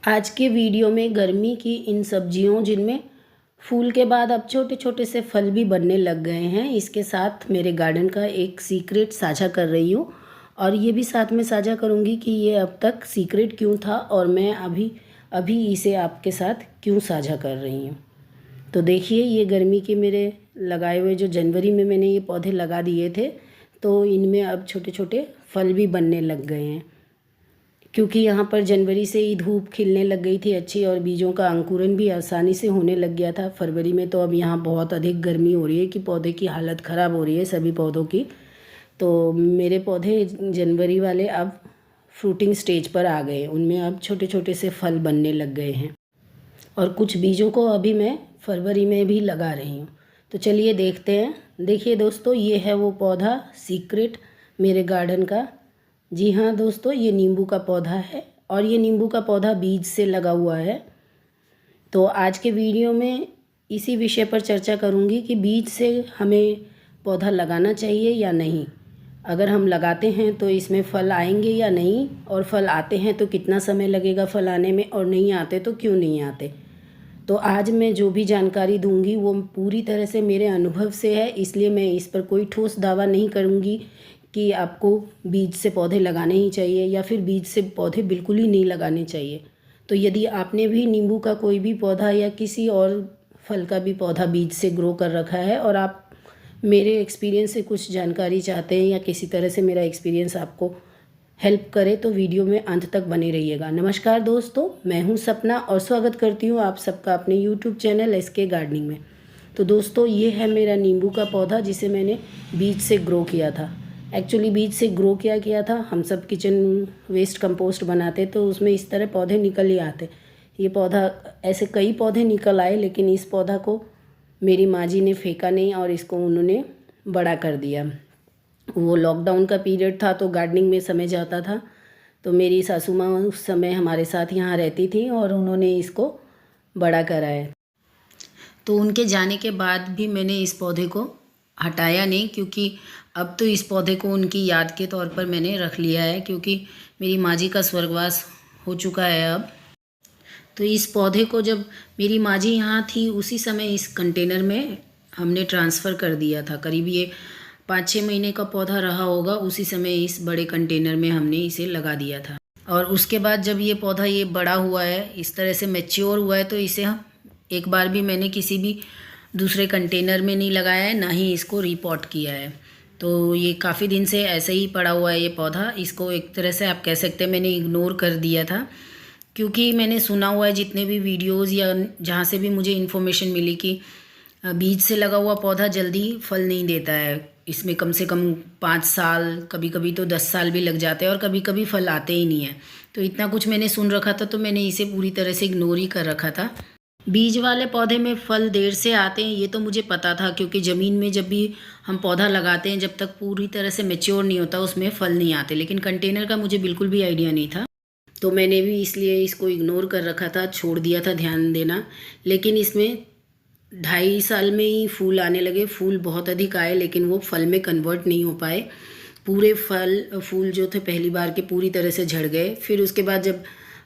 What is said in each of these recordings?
आज के वीडियो में गर्मी की इन सब्जियों जिनमें फूल के बाद अब छोटे छोटे से फल भी बनने लग गए हैं, इसके साथ मेरे गार्डन का एक सीक्रेट साझा कर रही हूँ। और ये भी साथ में साझा करूँगी कि ये अब तक सीक्रेट क्यों था और मैं अभी अभी इसे आपके साथ क्यों साझा कर रही हूँ। तो देखिए, ये गर्मी के मेरे लगाए हुए जो जनवरी में मैंने ये पौधे लगा दिए थे, तो इनमें अब छोटे छोटे फल भी बनने लग गए हैं। क्योंकि यहाँ पर जनवरी से ही धूप खिलने लग गई थी अच्छी, और बीजों का अंकुरन भी आसानी से होने लग गया था फरवरी में। तो अब यहाँ बहुत अधिक गर्मी हो रही है कि पौधे की हालत ख़राब हो रही है, सभी पौधों की। तो मेरे पौधे जनवरी वाले अब फ्रूटिंग स्टेज पर आ गए, उनमें अब छोटे छोटे से फल बनने लग गए हैं। और कुछ बीजों को अभी मैं फरवरी में भी लगा रही हूँ। तो चलिए देखते हैं। देखिए दोस्तों, ये है वो पौधा सीक्रेट मेरे गार्डन का। जी हाँ दोस्तों, ये नींबू का पौधा है और ये नींबू का पौधा बीज से लगा हुआ है। तो आज के वीडियो में इसी विषय पर चर्चा करूँगी कि बीज से हमें पौधा लगाना चाहिए या नहीं। अगर हम लगाते हैं तो इसमें फल आएंगे या नहीं, और फल आते हैं तो कितना समय लगेगा फल आने में, और नहीं आते तो क्यों नहीं आते। तो आज मैं जो भी जानकारी दूंगी वो पूरी तरह से मेरे अनुभव से है, इसलिए मैं इस पर कोई ठोस दावा नहीं करूंगी कि आपको बीज से पौधे लगाने ही चाहिए या फिर बीज से पौधे बिल्कुल ही नहीं लगाने चाहिए। तो यदि आपने भी नींबू का कोई भी पौधा या किसी और फल का भी पौधा बीज से ग्रो कर रखा है और आप मेरे एक्सपीरियंस से कुछ जानकारी चाहते हैं या किसी तरह से मेरा एक्सपीरियंस आपको हेल्प करे, तो वीडियो में अंत तक बने रहिएगा। नमस्कार दोस्तों, मैं हूं सपना और स्वागत करती हूं आप सबका अपने यूट्यूब चैनल एसके गार्डनिंग में। तो दोस्तों, ये है मेरा नींबू का पौधा जिसे मैंने बीज से ग्रो किया था। एक्चुअली बीज से ग्रो किया था, हम सब किचन वेस्ट कंपोस्ट बनाते तो उसमें इस तरह पौधे निकल ही आते। ये पौधा, ऐसे कई पौधे निकल आए, लेकिन इस पौधा को मेरी माँ जी ने फेंका नहीं और इसको उन्होंने बड़ा कर दिया। वो लॉकडाउन का पीरियड था तो गार्डनिंग में समय जाता था। तो मेरी सासू माँ उस समय हमारे साथ यहाँ रहती थी और उन्होंने इसको बड़ा कराया। तो उनके जाने के बाद भी मैंने इस पौधे को हटाया नहीं, क्योंकि अब तो इस पौधे को उनकी याद के तौर पर मैंने रख लिया है, क्योंकि मेरी माँ जी का स्वर्गवास हो चुका है अब। तो इस पौधे को जब मेरी माँ जी यहाँ थी उसी समय इस कंटेनर में हमने ट्रांसफ़र कर दिया था। करीब ये 5-6 महीने का पौधा रहा होगा, उसी समय इस बड़े कंटेनर में हमने इसे लगा दिया था। और उसके बाद जब ये पौधा ये बड़ा हुआ है, इस तरह से मैच्योर हुआ है, तो इसे हम एक बार भी मैंने किसी भी दूसरे कंटेनर में नहीं लगाया है, ना ही इसको रीपॉट किया है। तो ये काफ़ी दिन से ऐसे ही पड़ा हुआ है ये पौधा। इसको एक तरह से आप कह सकते हैं मैंने इग्नोर कर दिया था, क्योंकि मैंने सुना हुआ है जितने भी वीडियोज़ या जहाँ से भी मुझे इन्फॉर्मेशन मिली कि बीज से लगा हुआ पौधा जल्दी फल नहीं देता है। इसमें कम से कम 5 साल, कभी कभी तो 10 साल भी लग जाते हैं और कभी कभी फल आते ही नहीं है। तो इतना कुछ मैंने सुन रखा था, तो मैंने इसे पूरी तरह से इग्नोर ही कर रखा था। बीज वाले पौधे में फल देर से आते हैं ये तो मुझे पता था, क्योंकि ज़मीन में जब भी हम पौधा लगाते हैं जब तक पूरी तरह से मैच्योर नहीं होता उसमें फल नहीं आते। लेकिन कंटेनर का मुझे बिल्कुल भी आइडिया नहीं था, तो मैंने भी इसलिए इसको इग्नोर कर रखा था, छोड़ दिया था ध्यान देना। लेकिन इसमें 2.5 साल में ही फूल आने लगे। फूल बहुत अधिक आए, लेकिन वो फल में कन्वर्ट नहीं हो पाए। पूरे फूल जो थे पहली बार के पूरी तरह से झड़ गए। फिर उसके बाद जब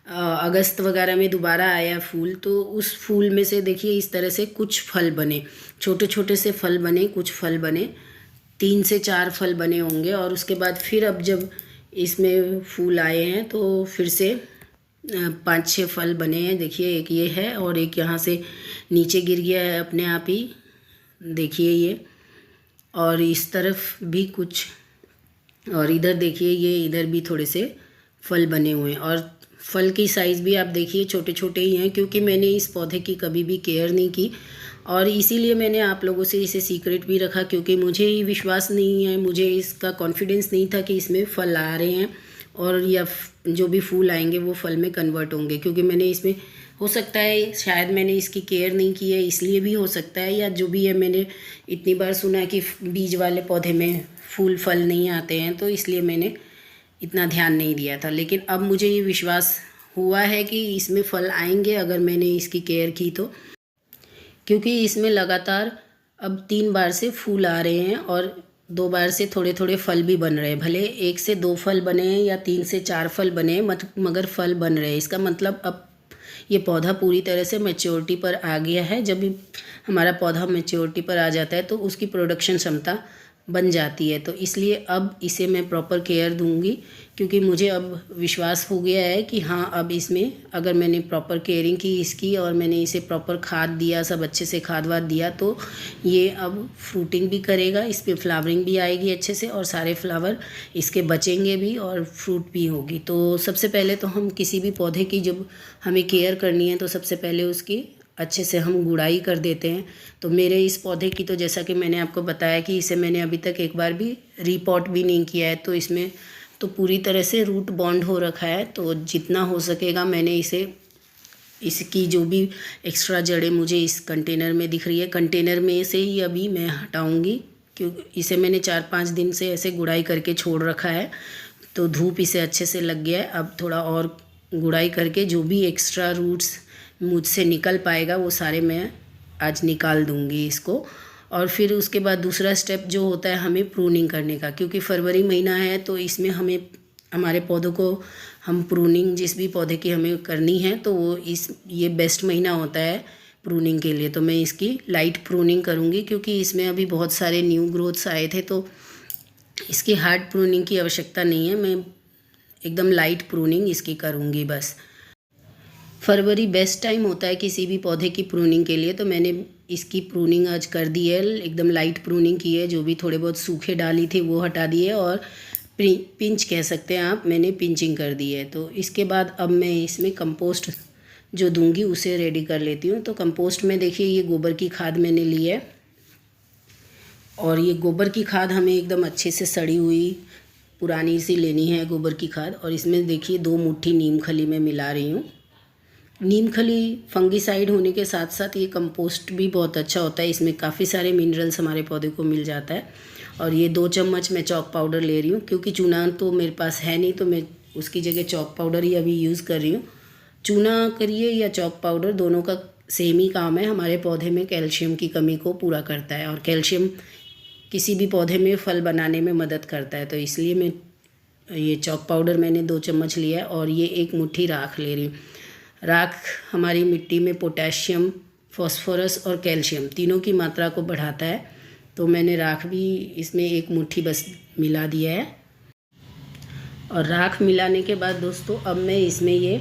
अगस्त वगैरह में दोबारा आया फूल, तो उस फूल में से देखिए इस तरह से कुछ फल बने, छोटे छोटे से फल बने, कुछ फल बने, 3 से 4 फल बने होंगे। और उसके बाद फिर अब जब इसमें फूल आए हैं तो फिर से 5-6 फल बने हैं। देखिए, एक ये है और एक यहाँ से नीचे गिर गया है अपने आप ही, देखिए ये। और इस तरफ भी कुछ, और इधर देखिए ये इधर भी थोड़े से फल बने हुए हैं। और फल की साइज़ भी आप देखिए छोटे छोटे ही हैं, क्योंकि मैंने इस पौधे की कभी भी केयर नहीं की और इसीलिए मैंने आप लोगों से इसे सीक्रेट भी रखा, क्योंकि मुझे ही विश्वास नहीं है, मुझे इसका कॉन्फिडेंस नहीं था कि इसमें फल आ रहे हैं और या जो भी फूल आएंगे वो फल में कन्वर्ट होंगे। क्योंकि मैंने इसमें, हो सकता है शायद मैंने इसकी केयर नहीं की है, इसलिए भी हो सकता है, या जो भी है, मैंने इतनी बार सुना कि बीज वाले पौधे में फूल फल नहीं आते हैं, तो इसलिए मैंने इतना ध्यान नहीं दिया था। लेकिन अब मुझे ये विश्वास हुआ है कि इसमें फल आएंगे अगर मैंने इसकी केयर की तो, क्योंकि इसमें लगातार अब 3 बार से फूल आ रहे हैं और 2 बार से थोड़े थोड़े फल भी बन रहे हैं। भले 1 से 2 फल बने हैं या 3 से 4 फल बने हैं, मगर फल बन रहे हैं। इसका मतलब अब ये पौधा पूरी तरह से मैच्योरिटी पर आ गया है। जब भी हमारा पौधा मैच्योरिटी पर आ जाता है तो उसकी प्रोडक्शन क्षमता बन जाती है। तो इसलिए अब इसे मैं प्रॉपर केयर दूंगी, क्योंकि मुझे अब विश्वास हो गया है कि हाँ, अब इसमें अगर मैंने प्रॉपर केयरिंग की इसकी और मैंने इसे प्रॉपर खाद दिया, सब अच्छे से खाद वाद दिया, तो ये अब फ्रूटिंग भी करेगा, इस पर फ्लावरिंग भी आएगी अच्छे से और सारे फ्लावर इसके बचेंगे भी और फ्रूट भी होगी। तो सबसे पहले तो हम किसी भी पौधे की जब हमें केयर करनी है तो सबसे पहले उसकी अच्छे से हम गुड़ाई कर देते हैं। तो मेरे इस पौधे की तो जैसा कि मैंने आपको बताया कि इसे मैंने अभी तक एक बार भी रीपॉट भी नहीं किया है, तो इसमें तो पूरी तरह से रूट बॉन्ड हो रखा है। तो जितना हो सकेगा मैंने इसकी जो भी एक्स्ट्रा जड़ें मुझे इस कंटेनर में दिख रही है, कंटेनर में से ही अभी मैं हटाऊंगी, क्योंकि इसे मैंने 4-5 दिन से ऐसे गुड़ाई करके छोड़ रखा है। तो धूप इसे अच्छे से लग गया है। अब थोड़ा और गुड़ाई करके जो भी एक्स्ट्रा रूट्स मुझसे निकल पाएगा वो सारे मैं आज निकाल दूंगी इसको। और फिर उसके बाद दूसरा स्टेप जो होता है हमें प्रूनिंग करने का, क्योंकि फरवरी महीना है तो इसमें हमें हमारे पौधों को हम प्रूनिंग जिस भी पौधे की हमें करनी है तो वो ये बेस्ट महीना होता है प्रूनिंग के लिए। तो मैं इसकी लाइट प्रूनिंग करूँगी, क्योंकि इसमें अभी बहुत सारे न्यू ग्रोथ्स आए थे, तो इसकी हार्ड प्रूनिंग की आवश्यकता नहीं है। मैं एकदम लाइट प्रूनिंग इसकी करूँगी बस। फरवरी बेस्ट टाइम होता है किसी भी पौधे की प्रूनिंग के लिए, तो मैंने इसकी प्रूनिंग आज कर दी है, एकदम लाइट प्रूनिंग की है। जो भी थोड़े बहुत सूखे डाली थे वो हटा दिए और पिंच कह सकते हैं आप, मैंने पिंचिंग कर दी है। तो इसके बाद अब मैं इसमें कंपोस्ट जो दूंगी उसे रेडी कर लेती हूँ। तो कंपोस्ट में देखिए ये गोबर की खाद मैंने ली है, और ये गोबर की खाद हमें एकदम अच्छे से सड़ी हुई पुरानी सी लेनी है गोबर की खाद। और इसमें देखिए 2 मुट्ठी नीम खली मैं मिला रही हूँ। नीम खली फंगीसाइड होने के साथ साथ ये कंपोस्ट भी बहुत अच्छा होता है, इसमें काफ़ी सारे मिनरल्स हमारे पौधे को मिल जाता है। और ये 2 चम्मच मैं चॉक पाउडर ले रही हूँ, क्योंकि चूना तो मेरे पास है नहीं, तो मैं उसकी जगह चॉक पाउडर ही अभी यूज़ कर रही हूँ। चूना करिए या चॉक पाउडर, दोनों का सेम ही काम है, हमारे पौधे में कैल्शियम की कमी को पूरा करता है, और कैल्शियम किसी भी पौधे में फल बनाने में मदद करता है। तो इसलिए मैं ये चॉक पाउडर मैंने 2 चम्मच लिया है, और ये 1 मुट्ठी राख ले रही हूँ। राख हमारी मिट्टी में पोटेशियम, फॉस्फोरस और कैल्शियम तीनों की मात्रा को बढ़ाता है। तो मैंने राख भी इसमें 1 मुट्ठी बस मिला दिया है। और राख मिलाने के बाद दोस्तों अब मैं इसमें ये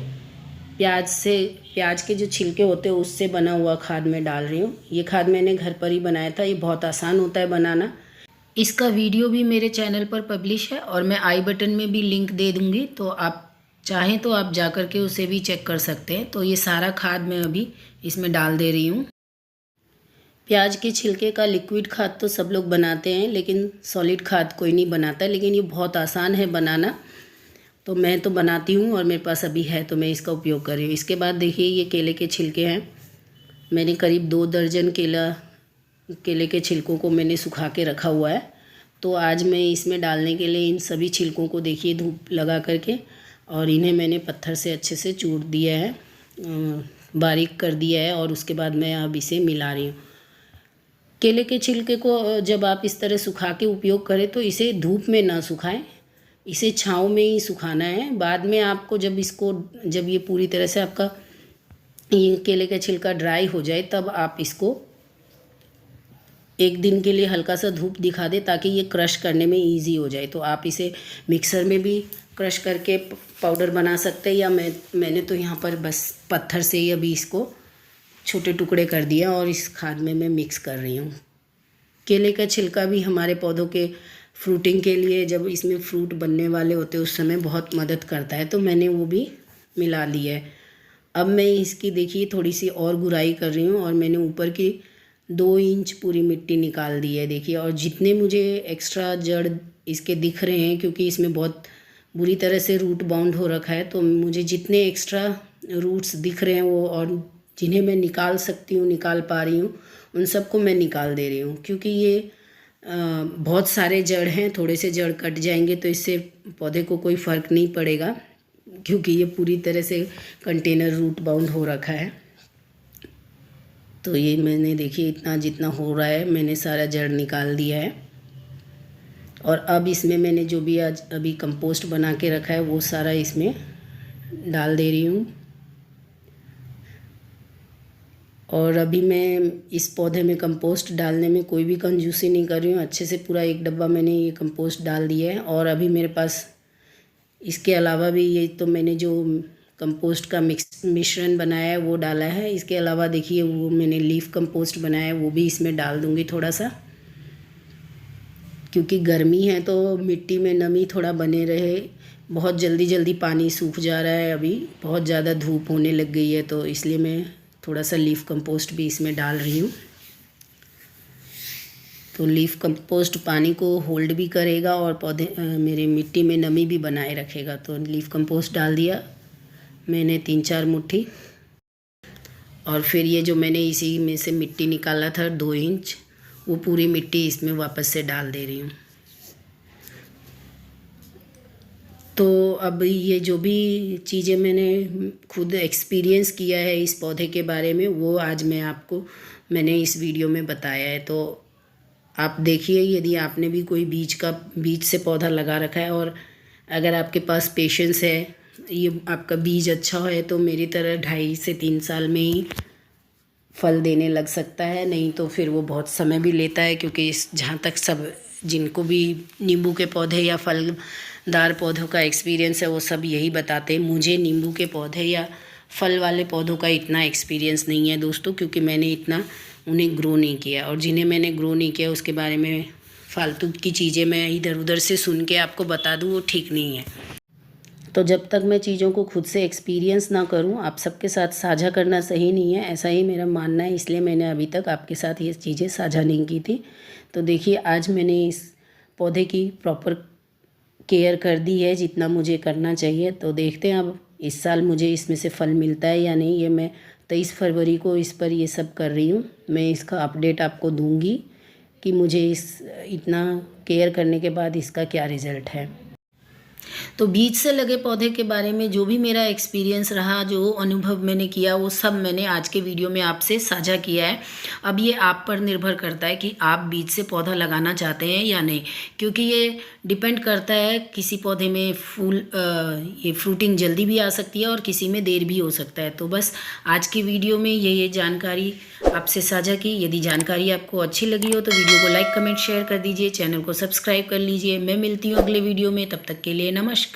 प्याज के जो छिलके होते हैं उससे बना हुआ खाद मैं डाल रही हूँ। ये खाद मैंने घर पर ही बनाया था, ये बहुत आसान होता है बनाना। इसका वीडियो भी मेरे चैनल पर पब्लिश है और मैं आई बटन में भी लिंक दे दूँगी, तो आप चाहें तो आप जा कर के उसे भी चेक कर सकते हैं। तो ये सारा खाद मैं अभी इसमें डाल दे रही हूँ। प्याज के छिलके का लिक्विड खाद तो सब लोग बनाते हैं, लेकिन सॉलिड खाद कोई नहीं बनाता, लेकिन ये बहुत आसान है बनाना। तो मैं तो बनाती हूँ और मेरे पास अभी है तो मैं इसका उपयोग कर रही हूँ। इसके बाद देखिए ये केले के छिलके हैं, मैंने करीब 2 दर्जन केले के छिलकों को मैंने सुखा के रखा हुआ है। तो आज मैं इसमें डालने के लिए इन सभी छिलकों को देखिए धूप लगा करके, और इन्हें मैंने पत्थर से अच्छे से चूर दिया है, बारीक कर दिया है, और उसके बाद मैं अब इसे मिला रही हूँ। केले के छिलके को जब आप इस तरह सुखा के उपयोग करें तो इसे धूप में ना सुखाएं, इसे छाँव में ही सुखाना है। बाद में आपको जब ये पूरी तरह से आपका ये केले का छिलका ड्राई हो जाए तब आप इसको 1 दिन के लिए हल्का सा धूप दिखा दें, ताकि ये क्रश करने में इजी हो जाए। तो आप इसे मिक्सर में भी क्रश करके पाउडर बना सकते हैं, या मैंने तो यहाँ पर बस पत्थर से ही अभी इसको छोटे टुकड़े कर दिया और इस खाद में मैं मिक्स कर रही हूँ। केले का छिलका भी हमारे पौधों के फ्रूटिंग के लिए, जब इसमें फ्रूट बनने वाले होते हैं उस समय बहुत मदद करता है, तो मैंने वो भी मिला लिया है। अब मैं इसकी देखिए थोड़ी सी और गुड़ाई कर रही हूँ, और मैंने ऊपर की 2 इंच पूरी मिट्टी निकाल दी है देखिए। और जितने मुझे एक्स्ट्रा जड़ इसके दिख रहे हैं, क्योंकि इसमें बहुत बुरी तरह से रूट बाउंड हो रखा है, तो मुझे जितने एक्स्ट्रा रूट्स दिख रहे हैं वो, और जिन्हें मैं निकाल सकती हूँ, निकाल पा रही हूँ, उन सबको मैं निकाल दे रही हूँ। क्योंकि ये बहुत सारे जड़ हैं, थोड़े से जड़ कट जाएंगे तो इससे पौधे को कोई फ़र्क नहीं पड़ेगा, क्योंकि ये पूरी तरह से कंटेनर रूट बाउंड हो रखा है। तो ये मैंने देखिए इतना जितना हो रहा है मैंने सारा जड़ निकाल दिया है। और अब इसमें मैंने जो भी आज अभी कंपोस्ट बना के रखा है वो सारा इसमें डाल दे रही हूँ। और अभी मैं इस पौधे में कंपोस्ट डालने में कोई भी कंजूसी नहीं कर रही हूँ। अच्छे से पूरा 1 डब्बा मैंने ये कंपोस्ट डाल दिया है। और अभी मेरे पास इसके अलावा भी ये तो मैंने जो कंपोस्ट का मिश्रण बनाया है वो डाला है। इसके अलावा देखिए वो मैंने लीफ कंपोस्ट बनाया है, वो भी इसमें डाल दूँगी थोड़ा सा, क्योंकि गर्मी है तो मिट्टी में नमी थोड़ा बने रहे। बहुत जल्दी जल्दी पानी सूख जा रहा है, अभी बहुत ज़्यादा धूप होने लग गई है, तो इसलिए मैं थोड़ा सा लीफ कंपोस्ट भी इसमें डाल रही हूँ। तो लीफ कंपोस्ट पानी को होल्ड भी करेगा और पौधे मेरे मिट्टी में नमी भी बनाए रखेगा। तो लीफ कंपोस्ट डाल दिया मैंने 3-4 मुट्ठी। और फिर ये जो मैंने इसी में से मिट्टी निकाला था 2 इंच, वो पूरी मिट्टी इसमें वापस से डाल दे रही हूँ। तो अब ये जो भी चीज़ें मैंने खुद एक्सपीरियंस किया है इस पौधे के बारे में, वो आज मैंने इस वीडियो में बताया है। तो आप देखिए, यदि आपने भी कोई बीज से पौधा लगा रखा है और अगर आपके पास पेशेंस है, ये आपका बीज अच्छा है, तो मेरी तरह 2.5 से 3 साल में ही फल देने लग सकता है। नहीं तो फिर वो बहुत समय भी लेता है, क्योंकि जहाँ तक सब जिनको भी नींबू के पौधे या फलदार पौधों का एक्सपीरियंस है, वो सब यही बताते हैं। मुझे नींबू के पौधे या फल वाले पौधों का इतना एक्सपीरियंस नहीं है दोस्तों, क्योंकि मैंने इतना उन्हें ग्रो नहीं किया। और जिन्हें मैंने ग्रो नहीं किया उसके बारे में फालतू की चीज़ें मैं इधर उधर से सुन के आपको बता दूँ, वो ठीक नहीं है। तो जब तक मैं चीज़ों को खुद से एक्सपीरियंस ना करूं, आप सबके साथ साझा करना सही नहीं है, ऐसा ही मेरा मानना है। इसलिए मैंने अभी तक आपके साथ ये चीज़ें साझा नहीं की थी। तो देखिए, आज मैंने इस पौधे की प्रॉपर केयर कर दी है जितना मुझे करना चाहिए। तो देखते हैं अब इस साल मुझे इसमें से फल मिलता है या नहीं। ये मैं 23 फरवरी को इस पर ये सब कर रही हूँ। मैं इसका अपडेट आपको दूँगी कि मुझे इतना केयर करने के बाद इसका क्या रिज़ल्ट है। तो बीज से लगे पौधे के बारे में जो भी मेरा एक्सपीरियंस रहा, जो अनुभव मैंने किया, वो सब मैंने आज के वीडियो में आपसे साझा किया है। अब ये आप पर निर्भर करता है कि आप बीज से पौधा लगाना चाहते हैं या नहीं, क्योंकि ये डिपेंड करता है। किसी पौधे में ये फ्रूटिंग जल्दी भी आ सकती है और किसी में देर भी हो सकता है। तो बस आज की वीडियो में ये जानकारी आपसे साझा की। यदि जानकारी आपको अच्छी लगी हो तो वीडियो को लाइक, कमेंट, शेयर कर दीजिए। चैनल को सब्सक्राइब कर लीजिए। मैं मिलती हूँ अगले वीडियो में, तब तक के लिए नमस्कार।